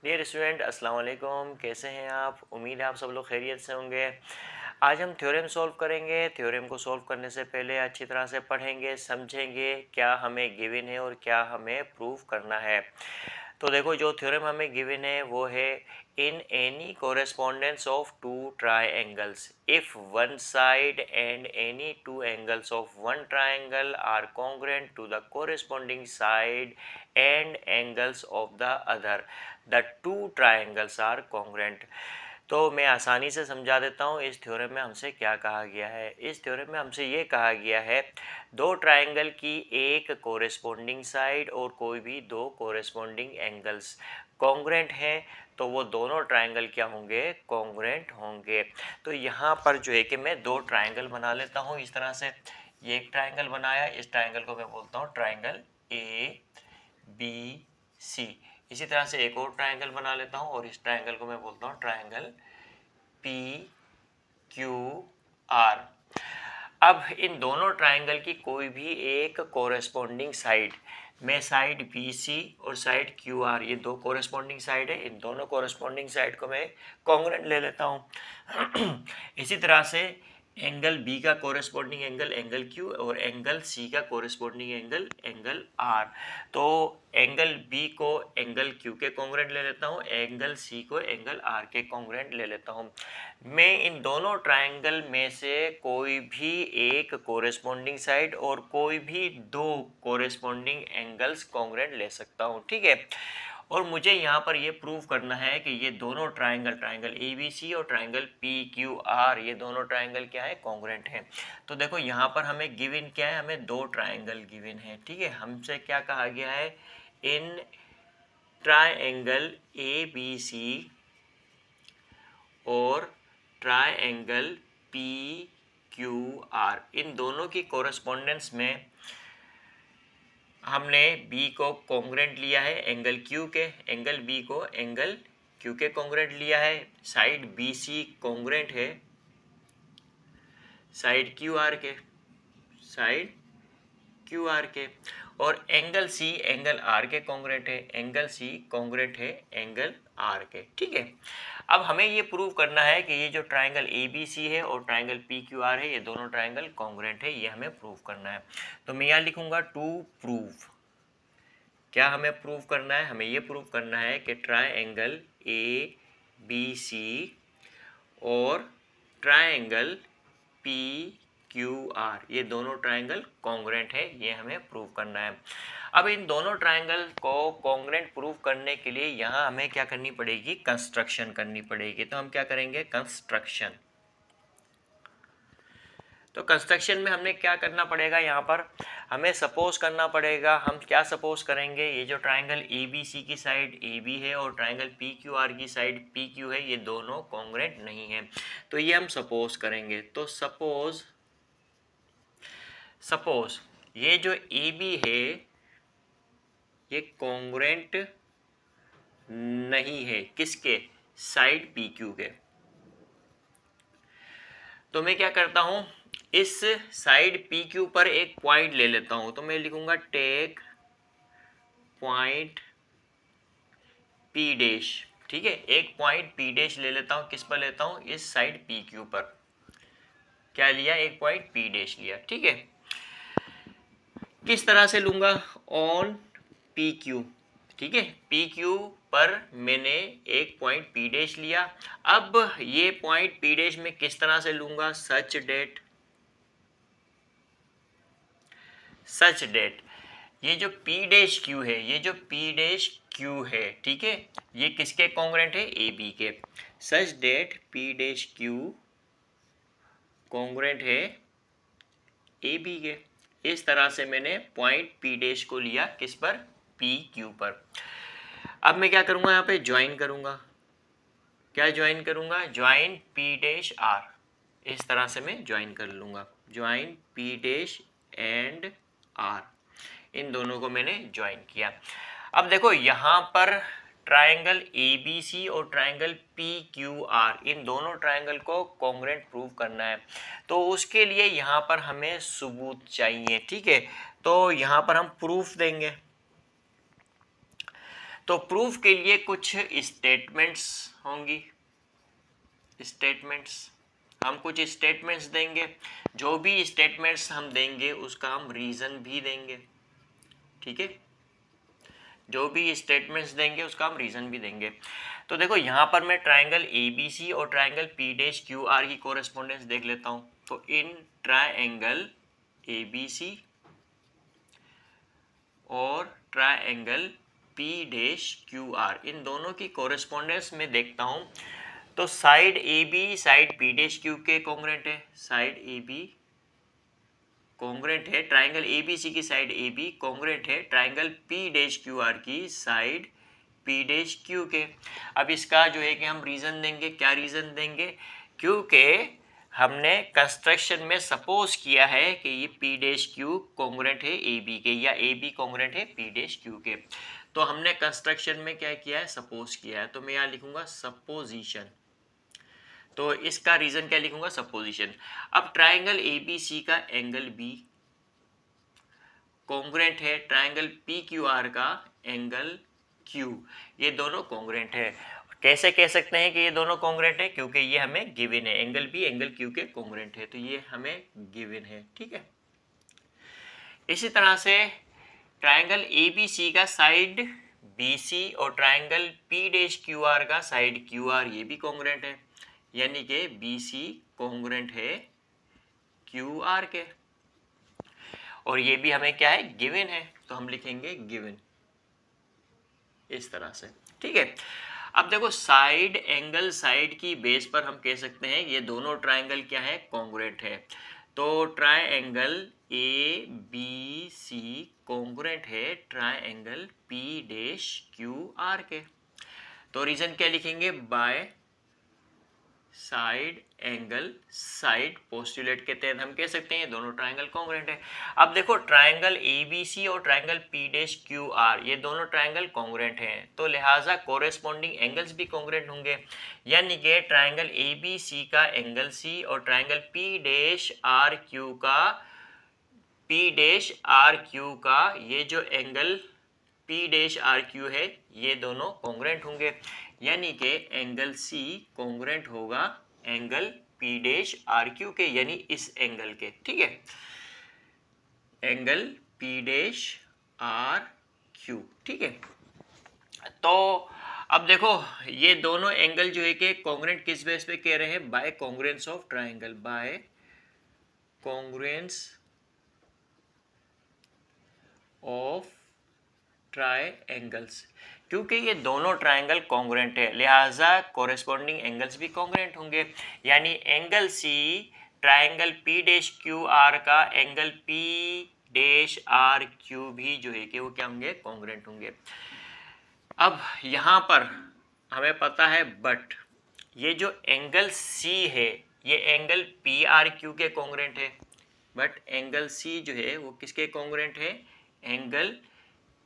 Dear student अस्सलाम वालेकुम, कैसे हैं आप? उम्मीद है आप सब लोग खैरियत से होंगे। आज हम थ्योरम सॉल्व करेंगे। थ्योरम को सॉल्व करने से पहले अच्छी तरह से पढ़ेंगे, समझेंगे क्या हमें गिवन है और क्या हमें प्रूव करना है। तो देखो, जो थ्योरम हमें गिवन है वो है in any correspondence of two triangles if one side and any two angles of one triangle are congruent to the corresponding side and angles of the other the two triangles are congruent. तो मैं आसानी से समझा देता हूँ इस theorem में हमसे क्या कहा गया है। इस थ्योरम में हमसे ये कहा गया है दो ट्राइंगल की एक कोरेस्पोंडिंग साइड और कोई भी दो कोरेस्पोंडिंग एंगल्स कॉन्ग्रुएंट हैं तो वो दोनों ट्राइंगल क्या होंगे? कॉन्ग्रुएंट होंगे। तो यहाँ पर जो है कि मैं दो ट्राइंगल बना लेता हूँ इस तरह से। ये एक ट्राइंगल बनाया, इस ट्राइंगल को मैं बोलता हूँ ट्राइंगल ए बी सी। इसी तरह से एक और ट्राइंगल बना लेता हूँ और इस ट्राइंगल को मैं बोलता हूँ ट्राइंगल पी क्यू आर। अब इन दोनों ट्राइंगल की कोई भी एक कोरेस्पोंडिंग साइड, मैं साइड बी सी और साइड क्यू आर, ये दो कोरेस्पोंडिंग साइड है, इन दोनों कोरेस्पोंडिंग साइड को मैं कॉन्ग्रुएंट ले लेता हूँ। इसी तरह से एंगल बी का कोरेस्पोंडिंग एंगल एंगल क्यू और एंगल सी का कोरेस्पोंडिंग एंगल एंगल आर। तो एंगल बी को एंगल क्यू के कॉन्ग्रुएंट ले लेता हूँ, एंगल सी को एंगल आर के कॉन्ग्रुएंट ले लेता हूँ। मैं इन दोनों ट्राइंगल में से कोई भी एक कोरेस्पोंडिंग साइड और कोई भी दो कोरेस्पोंडिंग एंगल्स कॉन्ग्रुएंट ले सकता हूँ, ठीक है। और मुझे यहाँ पर ये प्रूव करना है कि ये दोनों ट्राइंगल ए बी सी और ट्राइंगल पी क्यू आर, ये दोनों ट्राइंगल क्या है? कॉन्ग्रुएंट हैं। तो देखो यहाँ पर हमें गिवन क्या है? हमें दो ट्राइंगल गिवन है, ठीक है। हमसे क्या कहा गया है? In triangle A B C और ट्राइंगल पी क्यू आर, इन दोनों की कोरेस्पोंडेंस में हमने बी को कॉन्ग्रुएंट लिया है एंगल क्यू के, एंगल बी को एंगल क्यू के कॉन्ग्रुएंट लिया है। साइड बी सी कॉन्ग्रुएंट है साइड क्यू आर के, साइड क्यू आर के। और एंगल सी एंगल आर के कॉन्ग्रुएंट है, एंगल सी कॉन्ग्रुएंट है एंगल आर के, ठीक है। अब हमें ये प्रूव करना है कि ये जो ट्राइंगल ए बी सी है और ट्राइंगल पी क्यू आर है, ये दोनों ट्राइंगल कॉन्ग्रुएंट है, ये हमें प्रूव करना है। तो मैं यहाँ लिखूंगा टू प्रूव। क्या हमें प्रूव करना है? हमें ये प्रूव करना है कि ट्राइंगल ए बी सी और ट्राइंगल पी क्यू आर, ये दोनों ट्राइंगल कॉन्ग्रुएंट है, ये हमें प्रूव करना है। अब इन दोनों ट्राइंगल को कॉन्ग्रुएंट प्रूव करने के लिए यहाँ हमें क्या करनी पड़ेगी? कंस्ट्रक्शन करनी पड़ेगी। तो हम क्या करेंगे? कंस्ट्रक्शन। तो कंस्ट्रक्शन में हमने क्या करना पड़ेगा? यहाँ पर हमें सपोज करना पड़ेगा। हम क्या सपोज करेंगे? ये जो ट्राइंगल ए बी सी की साइड ए बी है और ट्राइंगल पी क्यू आर की साइड पी क्यू है, ये दोनों कॉन्ग्रुएंट नहीं है। तो ये हम सपोज करेंगे। तो सपोज ये जो ए बी है ये कॉन्ग्रुएंट नहीं है किसके? साइड पी क्यू के। तो मैं क्या करता हूं, इस साइड पी क्यू पर एक पॉइंट ले लेता हूं। तो मैं लिखूंगा टेक पॉइंट पी डैश, ठीक है। एक पॉइंट पी डैश ले लेता हूं। किस पर लेता हूं? इस साइड पी क्यू पर। क्या लिया? एक पॉइंट पी डैश लिया, ठीक है। किस तरह से लूंगा? ऑन पी क्यू, ठीक है। पी क्यू पर मैंने एक पॉइंट पी डैश लिया। अब ये पॉइंट पी डैश में किस तरह से लूंगा? सच डेट ये जो पी डैश क्यू है, ये जो पी डैश क्यू है, ठीक है, ये किसके कॉन्ग्रुएंट है? ए बी के। Such that P dash Q congruent है ए बी के। इस तरह से मैंने पॉइंट पी डैश को लिया किस पर? पी क्यू पर। अब मैं क्या करूंगा? यहाँ पे ज्वाइन करूंगा। क्या ज्वाइन करूंगा? Join P dash R. इस तरह से मैं ज्वाइन कर लूंगा। Join P dash and R, इन दोनों को मैंने ज्वाइन किया। अब देखो यहाँ पर ट्राइंगल ए बी सी और ट्राइंगल पी क्यू आर, इन दोनों ट्राइंगल को कॉन्ग्रुएंट प्रूव करना है। तो उसके लिए यहाँ पर हमें सबूत चाहिए, ठीक है। तो यहाँ पर हम प्रूफ देंगे। तो प्रूफ के लिए कुछ स्टेटमेंट्स होंगी, स्टेटमेंट्स, हम कुछ स्टेटमेंट्स देंगे, जो भी स्टेटमेंट्स हम देंगे उसका हम रीज़न भी देंगे, ठीक है, जो भी स्टेटमेंट्स देंगे उसका हम रीज़न भी देंगे। तो देखो यहाँ पर मैं ट्राइंगल ABC और ट्राइंगल P-QR की कोरेस्पोंडेंस देख लेता हूँ। तो इन ट्राइंगल ABC और ट्राइंगल P-QR इन दोनों की कोरेस्पोंडेंस में देखता हूँ। तो साइड AB साइड P-Q के कॉन्ग्रुएंट है, साइड AB कॉन्ग्रुएंट है, ट्राइंगल ABC की साइड AB कॉन्ग्रुएंट है ट्राइंगल P-QR की साइड P-Q के। अब इसका जो है कि हम रीज़न देंगे, क्या रीज़न देंगे, क्योंकि हमने कंस्ट्रक्शन में सपोज किया है कि ये P-Q कॉन्ग्रुएंट है AB के या AB कॉन्ग्रुएंट है P-Q के। तो हमने कंस्ट्रक्शन में क्या किया है, सपोज किया है। तो मैं यहाँ लिखूंगा सपोजिशन, तो इसका रीज़न क्या लिखूंगा, सपोजिशन। अब ट्राइंगल ABC का एंगल B कॉन्ग्रुएंट है ट्राइंगल PQR का एंगल Q, ये दोनों कॉन्ग्रुएंट है। कैसे कह सकते हैं कि ये दोनों कॉन्ग्रुएंट है, क्योंकि ये हमें गिवन है, एंगल B एंगल Q के कॉन्ग्रुएंट है, तो ये हमें गिवन है, ठीक है। इसी तरह से ट्राइंगल ABC का साइड BC और ट्राइंगल P-QR का साइड QR ये भी कॉन्ग्रुएंट है, यानी कि BC कॉन्ग्रुएंट है QR के, और ये भी हमें क्या है, गिवन है, तो हम लिखेंगे गिवन इस तरह से, ठीक है। अब देखो साइड एंगल साइड की बेस पर हम कह सकते हैं ये दोनों ट्राइंगल क्या है, कॉन्ग्रुएंट है। तो ट्राइंगल ABC कॉन्ग्रुएंट है ट्राइंगल P-QR के। तो रीजन क्या लिखेंगे, by side angle side postulate के तहत हम कह सकते हैं ये दोनों ट्राइंगल कॉन्ग्रुएंट है। अब देखो ट्राइंगल ABC और ट्राइंगल P-QR ये दोनों ट्राइंगल कॉन्ग्रुएंट हैं, तो लिहाजा कोरेस्पोंडिंग एंगल्स भी कॉन्ग्रुएंट होंगे, यानी कि ट्राइंगल ABC का एंगल C और ट्राइंगल P-RQ का ये जो एंगल P-RQ है ये दोनों कॉन्ग्रुएंट होंगे, यानी कि एंगल C कॉन्ग्रुएंट होगा एंगल P-RQ के, यानी इस एंगल के, ठीक है, एंगल P-RQ, ठीक है। तो अब देखो ये दोनों एंगल जो है कि कॉन्ग्रुएंट किस बेस पे कह रहे हैं, by congruence of triangle, by congruence of triangles, क्योंकि ये दोनों ट्राइंगल कॉन्ग्रुएंट है लिहाजा कोरेस्पोंडिंग एंगल्स भी कॉन्ग्रुएंट होंगे, यानी एंगल C ट्राइंगल P-QR का एंगल P-RQ भी जो है कि वो क्या होंगे, कॉन्ग्रुएंट होंगे। अब यहाँ पर हमें पता है बट ये जो एंगल C है ये एंगल P-RQ के कॉन्ग्रुएंट है, बट एंगल C जो है वो किसके कॉन्ग्रुएंट है, एंगल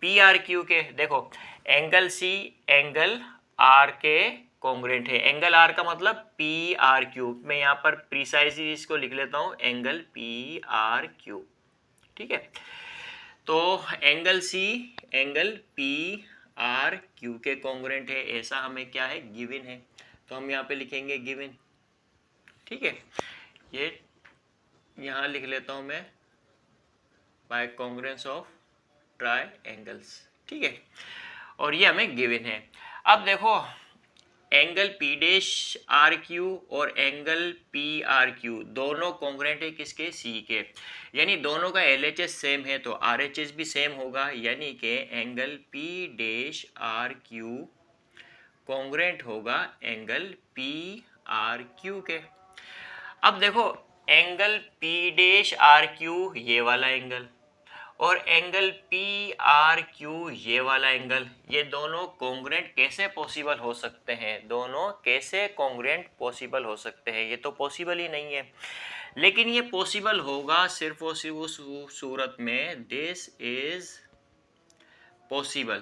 P-RQ के। देखो एंगल C एंगल R के कॉन्ग्रुएंट है, एंगल R का मतलब P-RQ, मैं यहाँ पर प्रिसाइजली इसको लिख लेता हूँ एंगल P-RQ, ठीक है। तो एंगल C एंगल P-RQ के कॉन्ग्रुएंट है, ऐसा हमें क्या है, गिवन है, तो हम यहाँ पे लिखेंगे गिवन, ठीक है। ये यहाँ लिख लेता हूँ मैं बाय कॉन्ग्रुएंस ऑफ ट्राइंगल्स, ठीक है, और ये हमें गिवन है। अब देखो एंगल P-RQ और एंगल P-RQ दोनों कॉन्ग्रुएंट है किसके, C के, यानी दोनों का LHS सेम है तो RHS भी सेम होगा, यानी कि एंगल P-RQ कॉन्ग्रुएंट होगा एंगल P-RQ के। अब देखो एंगल P-RQ ये वाला एंगल और एंगल P-RQ ये वाला एंगल, ये दोनों कॉन्ग्रुएंट कैसे पॉसिबल हो सकते हैं, दोनों कैसे कॉन्ग्रुएंट पॉसिबल हो सकते हैं, ये तो पॉसिबल ही नहीं है, लेकिन ये पॉसिबल होगा सिर्फ और सिर्फ उस सूरत में this is possible,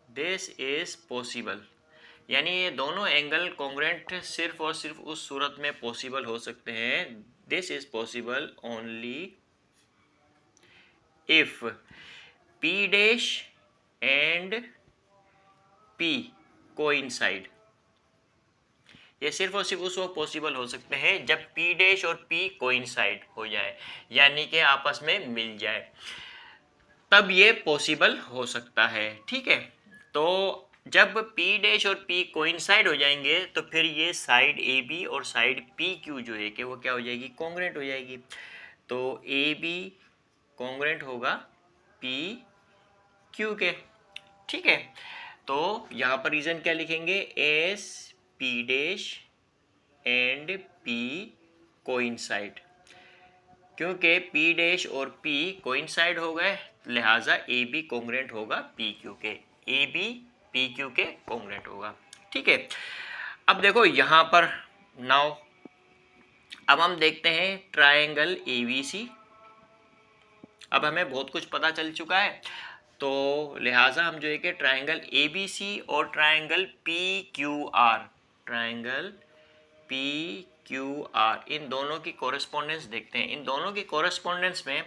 this is possible, यानी ये दोनों एंगल कॉन्ग्रुएंट सिर्फ और सिर्फ उस सूरत में पॉसिबल हो सकते हैं, this is possible only if P' and P coincide. ये सिर्फ और सिर्फ उस वक्त पॉसिबल हो सकते हैं जब P डैश और P कोइंसाइड हो जाए, यानी कि आपस में मिल जाए, तब ये पॉसिबल हो सकता है। ठीक है, तो जब P डैश और P कोइंसाइड हो जाएंगे तो फिर ये साइड AB और साइड PQ जो है कि वो क्या हो जाएगी, कॉन्ग्रुएंट हो जाएगी। तो AB कॉन्ग्रुएंट होगा PQ के। ठीक है, तो यहाँ पर रीजन क्या लिखेंगे, S P dash and P coincide. क्योंकि P डैश और P कोइंसाइड हो गए, लिहाजा AB कॉन्ग्रुएंट होगा PQ के, AB PQ के कॉन्ग्रुएंट होगा। ठीक है, अब देखो यहाँ पर नाउ अब हम देखते हैं ट्रायंगल ABC। अब हमें बहुत कुछ पता चल चुका है, तो लिहाजा हम जो है कि ट्रायंगल ABC और ट्रायंगल PQR, ट्रायंगल PQR, इन दोनों की कोरेस्पोंडेंस देखते हैं। इन दोनों की कोरेस्पोंडेंस में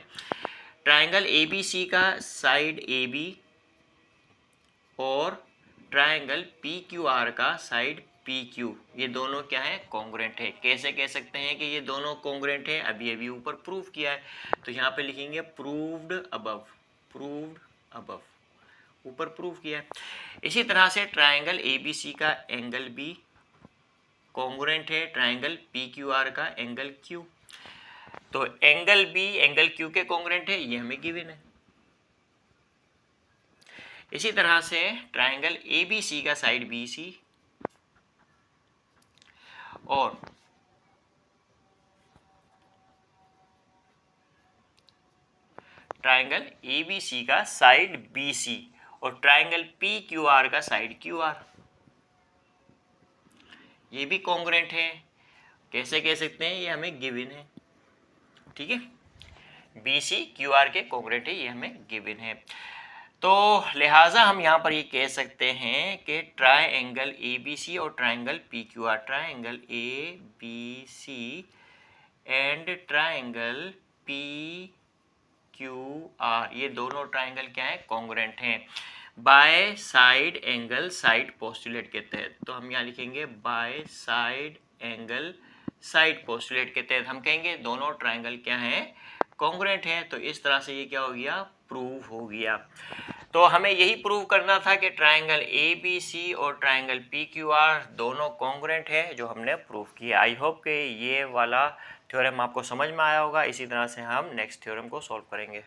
ट्रायंगल ABC का साइड AB और ट्रायंगल PQR का साइड PQ, ये दोनों क्या है, कॉन्ग्रुएंट है। कैसे कह सकते हैं कि ये दोनों कॉन्ग्रुएंट है, अभी अभी ऊपर प्रूव किया है, तो यहाँ पे लिखेंगे प्रूव्ड अबव, प्रूव्ड अबव, ऊपर प्रूव किया है। इसी तरह से ट्रायंगल ABC का एंगल B कॉन्ग्रुएंट है ट्रायंगल PQR का एंगल Q, तो एंगल B एंगल Q के कॉन्ग्रुएंट है, ये हमें गिवन है। इसी तरह से ट्रायंगल ABC का साइड BC और ट्रायंगल ABC का साइड BC और ट्रायंगल PQR का साइड QR, ये भी कॉन्ग्रुएंट है। कैसे कह सकते हैं, ये हमें गिवन है। ठीक है, BC QR के कॉन्ग्रुएंट है, ये हमें गिवन है। तो लिहाजा हम यहाँ पर ये कह सकते हैं कि ट्रायंगल ABC और triangle PQR, triangle ABC and triangle PQR, ये दोनों ट्रायंगल क्या है, कॉन्ग्रुएंट हैं by side angle side postulate के तहत। तो हम यहाँ लिखेंगे by side angle side postulate के तहत हम कहेंगे दोनों ट्रायंगल क्या है, कॉन्ग्रुएंट है। तो इस तरह से ये क्या हो गया, प्रूव हो गया। तो हमें यही प्रूव करना था कि ट्रायंगल ABC और ट्रायंगल PQR दोनों कॉन्ग्रुएंट है, जो हमने प्रूव किया। आई होप कि ये वाला थ्योरम आपको समझ में आया होगा। इसी तरह से हम नेक्स्ट थ्योरम को सॉल्व करेंगे।